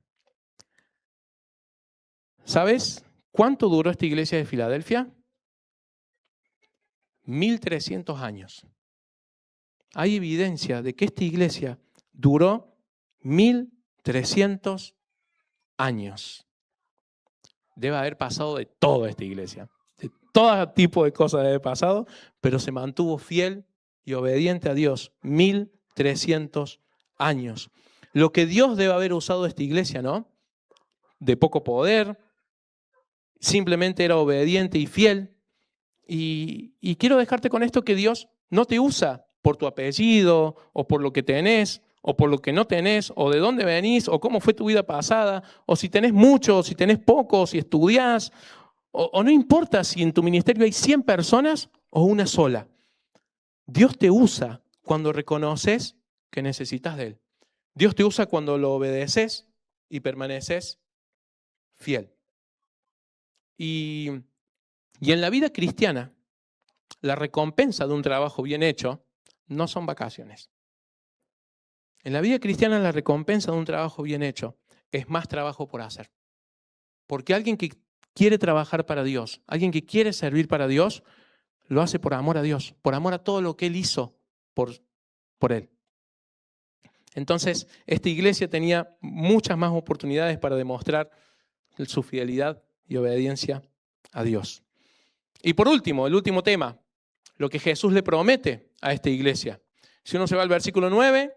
¿Sabes cuánto duró esta iglesia de Filadelfia? 1300 años. Hay evidencia de que esta iglesia duró 1300 años. Debe haber pasado de todo esta iglesia. De todo tipo de cosas debe haber pasado, pero se mantuvo fiel y obediente a Dios 1300 años. Lo que Dios debe haber usado esta iglesia, ¿no? De poco poder, simplemente era obediente y fiel. Y quiero dejarte con esto, que Dios no te usa por tu apellido, o por lo que tenés, o por lo que no tenés, o de dónde venís, o cómo fue tu vida pasada, o si tenés mucho, o si tenés poco, o si estudiás, o no importa si en tu ministerio hay 100 personas o una sola. Dios te usa cuando reconoces que necesitas de Él. Dios te usa cuando lo obedeces y permaneces fiel. Y en la vida cristiana, la recompensa de un trabajo bien hecho no son vacaciones. En la vida cristiana, la recompensa de un trabajo bien hecho es más trabajo por hacer. Porque alguien que quiere trabajar para Dios, alguien que quiere servir para Dios, lo hace por amor a Dios, por amor a todo lo que Él hizo por Él. Entonces, esta iglesia tenía muchas más oportunidades para demostrar su fidelidad y obediencia a Dios. Y por último, el último tema, lo que Jesús le promete a esta iglesia. Si uno se va al versículo 9,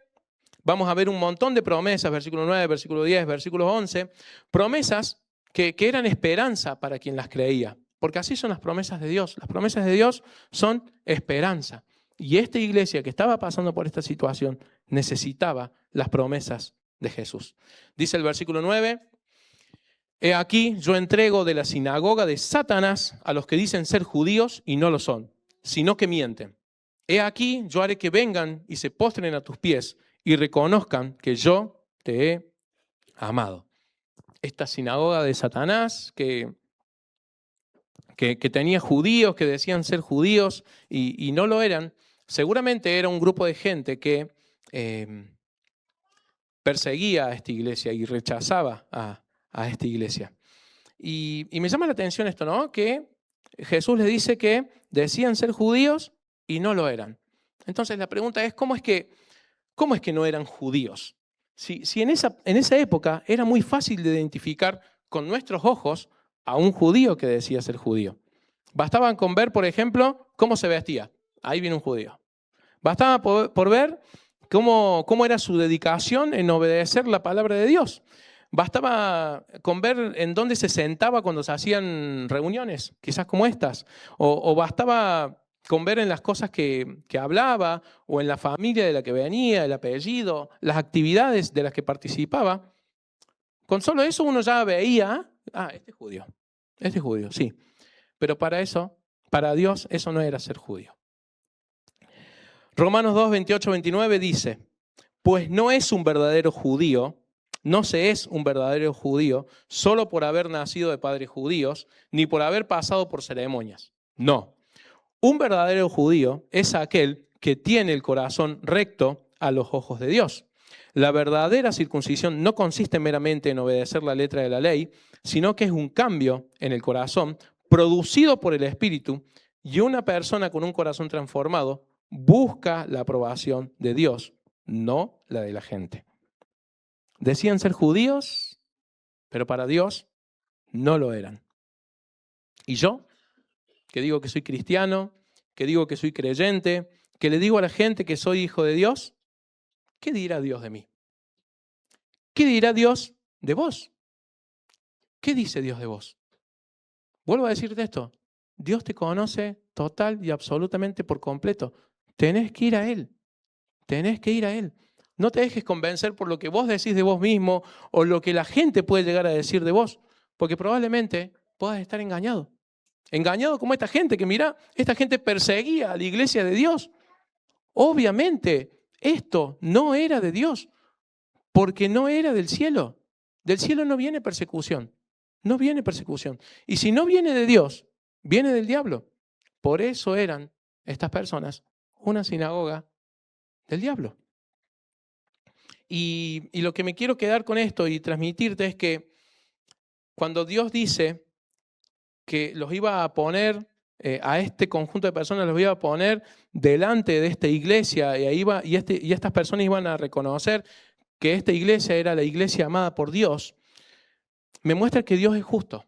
vamos a ver un montón de promesas, versículo 9, versículo 10, versículo 11, promesas que eran esperanza para quien las creía, porque así son las promesas de Dios. Las promesas de Dios son esperanza. Y esta iglesia que estaba pasando por esta situación necesitaba las promesas de Jesús. Dice el versículo 9, he aquí yo entrego de la sinagoga de Satanás a los que dicen ser judíos y no lo son, sino que mienten. He aquí yo haré que vengan y se postren a tus pies y reconozcan que yo te he amado. Esta sinagoga de Satanás que que tenía judíos que decían ser judíos y no lo eran, seguramente era un grupo de gente que perseguía a esta iglesia y rechazaba a esta iglesia. Y me llama la atención esto, ¿no? Que Jesús les dice que decían ser judíos y no lo eran. Entonces la pregunta es, ¿cómo es que no eran judíos? Si en esa época era muy fácil de identificar con nuestros ojos a un judío que decía ser judío. Bastaba con ver, por ejemplo, cómo se vestía. Ahí viene un judío. Bastaba por ver cómo era su dedicación en obedecer la palabra de Dios. Bastaba con ver en dónde se sentaba cuando se hacían reuniones, quizás como estas. O bastaba con ver en las cosas que hablaba, o en la familia de la que venía, el apellido, las actividades de las que participaba. Con solo eso uno ya veía, este es judío, sí. Pero para Dios, eso no era ser judío. Romanos 2, 28, 29 dice, pues no es un verdadero judío, no se es un verdadero judío solo por haber nacido de padres judíos, ni por haber pasado por ceremonias. No. Un verdadero judío es aquel que tiene el corazón recto a los ojos de Dios. La verdadera circuncisión no consiste meramente en obedecer la letra de la ley, sino que es un cambio en el corazón producido por el Espíritu, y una persona con un corazón transformado busca la aprobación de Dios, no la de la gente. Decían ser judíos, pero para Dios no lo eran. Y yo, que digo que soy cristiano, que digo que soy creyente, que le digo a la gente que soy hijo de Dios, ¿qué dirá Dios de mí? ¿Qué dirá Dios de vos? ¿Qué dice Dios de vos? Vuelvo a decirte esto, Dios te conoce total y absolutamente por completo. Tenés que ir a Él, tenés que ir a Él. No te dejes convencer por lo que vos decís de vos mismo o lo que la gente puede llegar a decir de vos, porque probablemente puedas estar engañado. Engañado como esta gente, que mirá, esta gente perseguía a la iglesia de Dios. Obviamente, esto no era de Dios, porque no era del cielo. Del cielo no viene persecución, no viene persecución. Y si no viene de Dios, viene del diablo. Por eso eran estas personas una sinagoga del diablo. Y lo que me quiero quedar con esto y transmitirte es que cuando Dios dice que los iba a poner, a este conjunto de personas los iba a poner delante de esta iglesia y estas personas iban a reconocer que esta iglesia era la iglesia amada por Dios, me muestra que Dios es justo.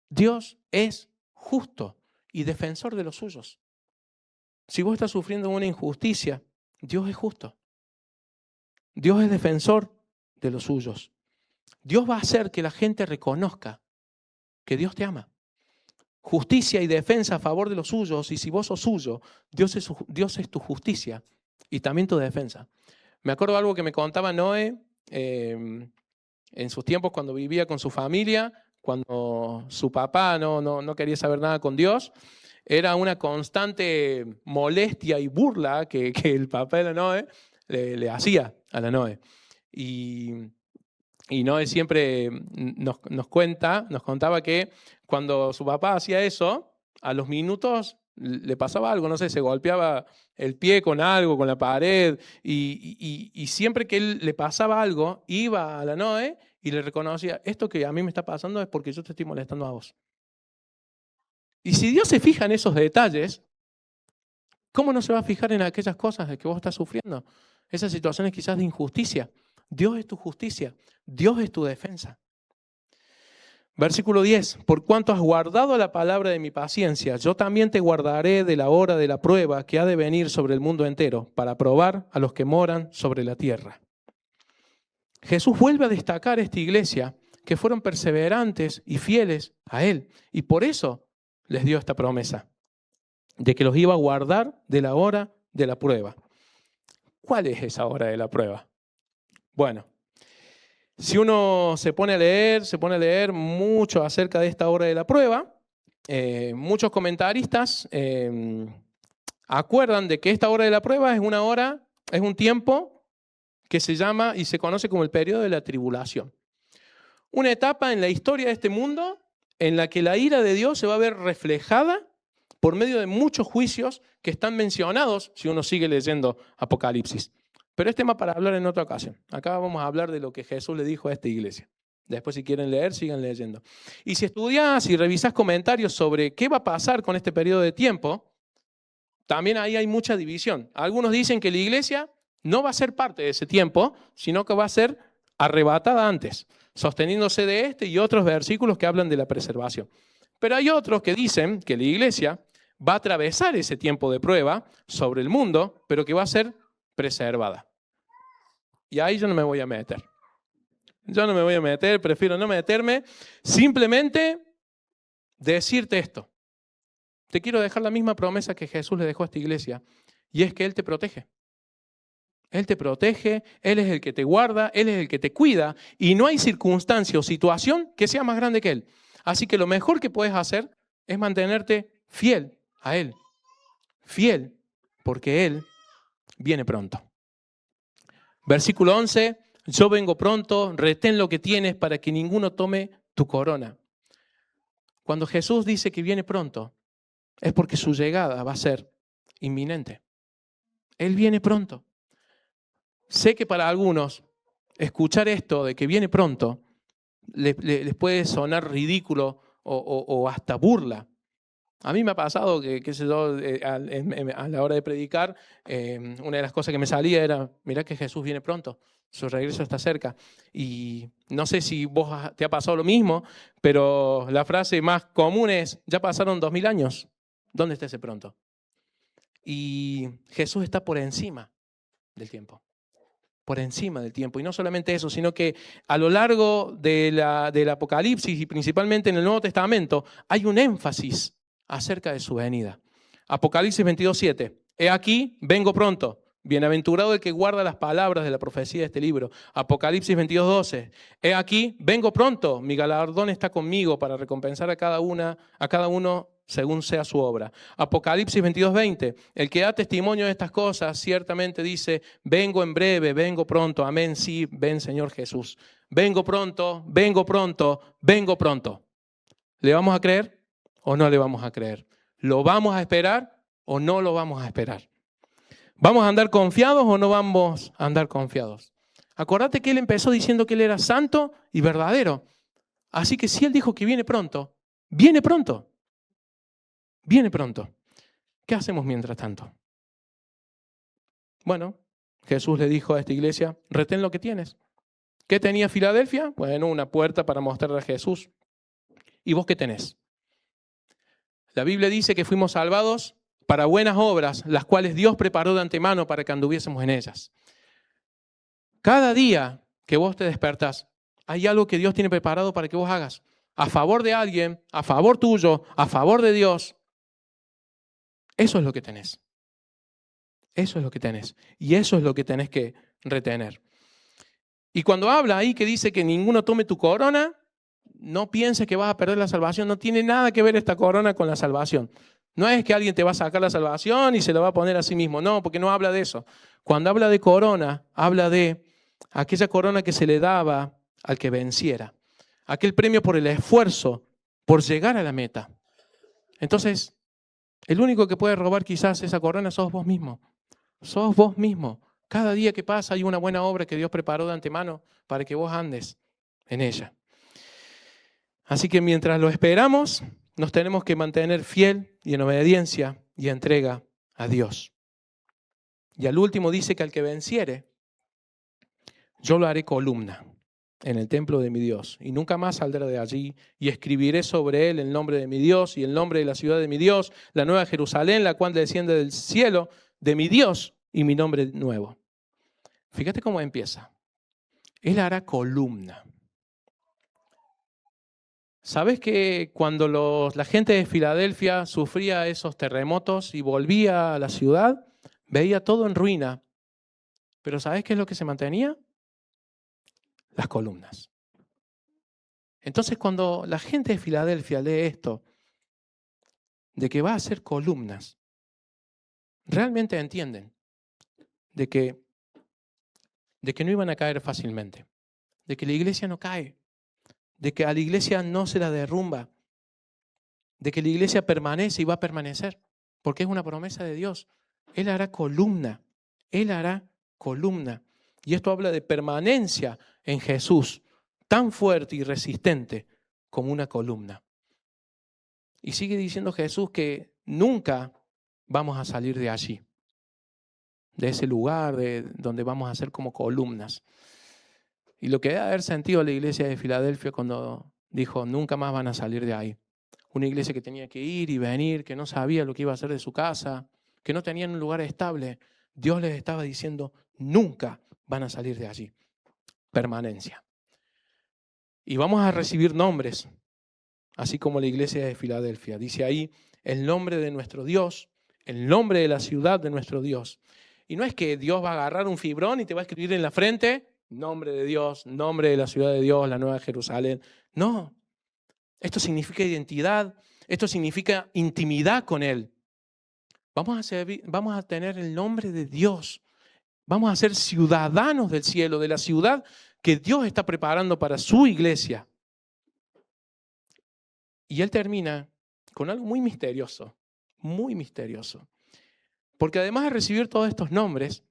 Dios es justo y defensor de los suyos. Si vos estás sufriendo una injusticia, Dios es justo. Dios es defensor de los suyos. Dios va a hacer que la gente reconozca que Dios te ama. Justicia y defensa a favor de los suyos, y si vos sos suyo, Dios es tu justicia y también tu defensa. Me acuerdo de algo que me contaba Noé en sus tiempos cuando vivía con su familia, cuando su papá no quería saber nada con Dios. Era una constante molestia y burla que el papá de la Noé le hacía a la Noé. Y Noé siempre nos contaba que cuando su papá hacía eso, a los minutos le pasaba algo, no sé, se golpeaba el pie con algo, con la pared, y siempre que él le pasaba algo, iba a la Noé y le reconocía, esto que a mí me está pasando es porque yo te estoy molestando a vos. Y si Dios se fija en esos detalles, ¿cómo no se va a fijar en aquellas cosas de que vos estás sufriendo? Esas situaciones quizás de injusticia. Dios es tu justicia, Dios es tu defensa. Versículo 10, por cuanto has guardado la palabra de mi paciencia, yo también te guardaré de la hora de la prueba que ha de venir sobre el mundo entero, para probar a los que moran sobre la tierra. Jesús vuelve a destacar a esta iglesia que fueron perseverantes y fieles a Él, y por eso les dio esta promesa, de que los iba a guardar de la hora de la prueba. ¿Cuál es esa hora de la prueba? Bueno, si uno se pone a leer mucho acerca de esta hora de la prueba, muchos comentaristas acuerdan de que esta hora de la prueba es un tiempo que se llama y se conoce como el periodo de la tribulación. Una etapa en la historia de este mundo en la que la ira de Dios se va a ver reflejada por medio de muchos juicios que están mencionados si uno sigue leyendo Apocalipsis. Pero es tema para hablar en otra ocasión. Acá vamos a hablar de lo que Jesús le dijo a esta iglesia. Después, si quieren leer, sigan leyendo. Y si estudias y revisas comentarios sobre qué va a pasar con este periodo de tiempo, también ahí hay mucha división. Algunos dicen que la iglesia no va a ser parte de ese tiempo, sino que va a ser arrebatada antes, sosteniéndose de este y otros versículos que hablan de la preservación. Pero hay otros que dicen que la iglesia va a atravesar ese tiempo de prueba sobre el mundo, pero que va a ser preservada. Y ahí yo no me voy a meter. Yo no me voy a meter, prefiero no meterme. Simplemente decirte esto. Te quiero dejar la misma promesa que Jesús le dejó a esta iglesia, y es que Él te protege. Él te protege, Él es el que te guarda, Él es el que te cuida, y no hay circunstancia o situación que sea más grande que Él. Así que lo mejor que puedes hacer es mantenerte fiel a Él. Fiel, porque Él viene pronto. Versículo 11, yo vengo pronto, retén lo que tienes para que ninguno tome tu corona. Cuando Jesús dice que viene pronto, es porque su llegada va a ser inminente. Él viene pronto. Sé que para algunos escuchar esto de que viene pronto les puede sonar ridículo o hasta burla. A mí me ha pasado que, qué sé yo, a la hora de predicar, una de las cosas que me salía era, mirá que Jesús viene pronto, su regreso está cerca. Y no sé si vos te ha pasado lo mismo, pero la frase más común es, ya pasaron 2000 años, ¿dónde está ese pronto? Y Jesús está por encima del tiempo. Por encima del tiempo. Y no solamente eso, sino que a lo largo del Apocalipsis y principalmente en el Nuevo Testamento hay un énfasis acerca de su venida. Apocalipsis 22:7. He aquí, vengo pronto. Bienaventurado el que guarda las palabras de la profecía de este libro. Apocalipsis 22:12. He aquí, vengo pronto. Mi galardón está conmigo para recompensar a cada uno según sea su obra. Apocalipsis 22:20. El que da testimonio de estas cosas ciertamente dice, vengo en breve, vengo pronto. Amén, sí, ven Señor Jesús. Vengo pronto, vengo pronto, vengo pronto. ¿Le vamos a creer o no le vamos a creer? ¿Lo vamos a esperar o no lo vamos a esperar? ¿Vamos a andar confiados o no vamos a andar confiados? Acordate que Él empezó diciendo que Él era santo y verdadero. Así que si Él dijo que viene pronto, viene pronto. Viene pronto. ¿Qué hacemos mientras tanto? Bueno, Jesús le dijo a esta iglesia, retén lo que tienes. ¿Qué tenía Filadelfia? Bueno, una puerta para mostrarle a Jesús. ¿Y vos qué tenés? La Biblia dice que fuimos salvados para buenas obras, las cuales Dios preparó de antemano para que anduviésemos en ellas. Cada día que vos te despertás, hay algo que Dios tiene preparado para que vos hagas. A favor de alguien, a favor tuyo, a favor de Dios. Eso es lo que tenés. Eso es lo que tenés. Y eso es lo que tenés que retener. Y cuando habla ahí que dice que ninguno tome tu corona, no pienses que vas a perder la salvación. No tiene nada que ver esta corona con la salvación. No es que alguien te va a sacar la salvación y se la va a poner a sí mismo. No, porque no habla de eso. Cuando habla de corona, habla de aquella corona que se le daba al que venciera. Aquel premio por el esfuerzo, por llegar a la meta. Entonces, el único que puede robar quizás esa corona sos vos mismo. Sos vos mismo. Cada día que pasa hay una buena obra que Dios preparó de antemano para que vos andes en ella. Así que mientras lo esperamos, nos tenemos que mantener fiel y en obediencia y entrega a Dios. Y al último dice que al que venciere, yo lo haré columna en el templo de mi Dios, y nunca más saldrá de allí, y escribiré sobre él el nombre de mi Dios y el nombre de la ciudad de mi Dios, la nueva Jerusalén, la cual desciende del cielo de mi Dios, y mi nombre nuevo. Fíjate cómo empieza. Él hará columna. ¿Sabes que cuando la gente de Filadelfia sufría esos terremotos y volvía a la ciudad, veía todo en ruina? Pero ¿sabes qué es lo que se mantenía? Las columnas. Entonces, cuando la gente de Filadelfia lee esto, de que va a ser columnas, realmente entienden de que no iban a caer fácilmente, de que la iglesia no cae, de que a la iglesia no se la derrumba, de que la iglesia permanece y va a permanecer, porque es una promesa de Dios. Él hará columna, Él hará columna. Y esto habla de permanencia en Jesús, tan fuerte y resistente como una columna. Y sigue diciendo Jesús que nunca vamos a salir de allí, de ese lugar donde vamos a ser como columnas. Y lo que debe haber sentido la iglesia de Filadelfia cuando dijo, nunca más van a salir de ahí. Una iglesia que tenía que ir y venir, que no sabía lo que iba a hacer de su casa, que no tenían un lugar estable. Dios les estaba diciendo, nunca van a salir de allí. Permanencia. Y vamos a recibir nombres, así como la iglesia de Filadelfia. Dice ahí, el nombre de nuestro Dios, el nombre de la ciudad de nuestro Dios. Y no es que Dios va a agarrar un fibrón y te va a escribir en la frente, nombre de Dios, nombre de la ciudad de Dios, la Nueva Jerusalén. No, esto significa identidad, esto significa intimidad con Él. Vamos a tener el nombre de Dios. Vamos a ser ciudadanos del cielo, de la ciudad que Dios está preparando para su iglesia. Y Él termina con algo muy misterioso, muy misterioso. Porque además de recibir todos estos nombres,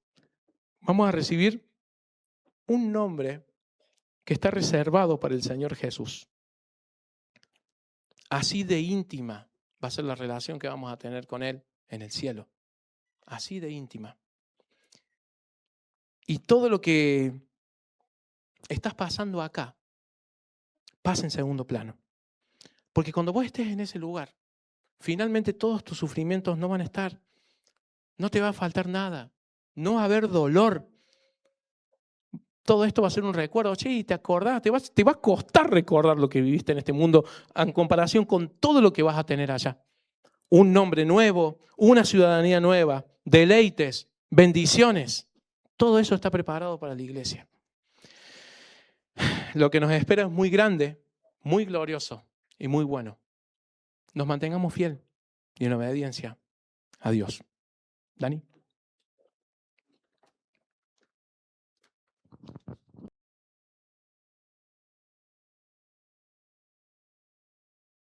vamos a recibir un nombre que está reservado para el Señor Jesús. Así de íntima va a ser la relación que vamos a tener con Él en el cielo. Así de íntima. Y todo lo que estás pasando acá pasa en segundo plano. Porque cuando vos estés en ese lugar, finalmente todos tus sufrimientos no van a estar. No te va a faltar nada. No va a haber dolor. Todo esto va a ser un recuerdo. Che, ¿te acordás? Te va a costar recordar lo que viviste en este mundo en comparación con todo lo que vas a tener allá. Un nombre nuevo, una ciudadanía nueva, deleites, bendiciones. Todo eso está preparado para la iglesia. Lo que nos espera es muy grande, muy glorioso y muy bueno. Nos mantengamos fiel y en obediencia a Dios. Dani.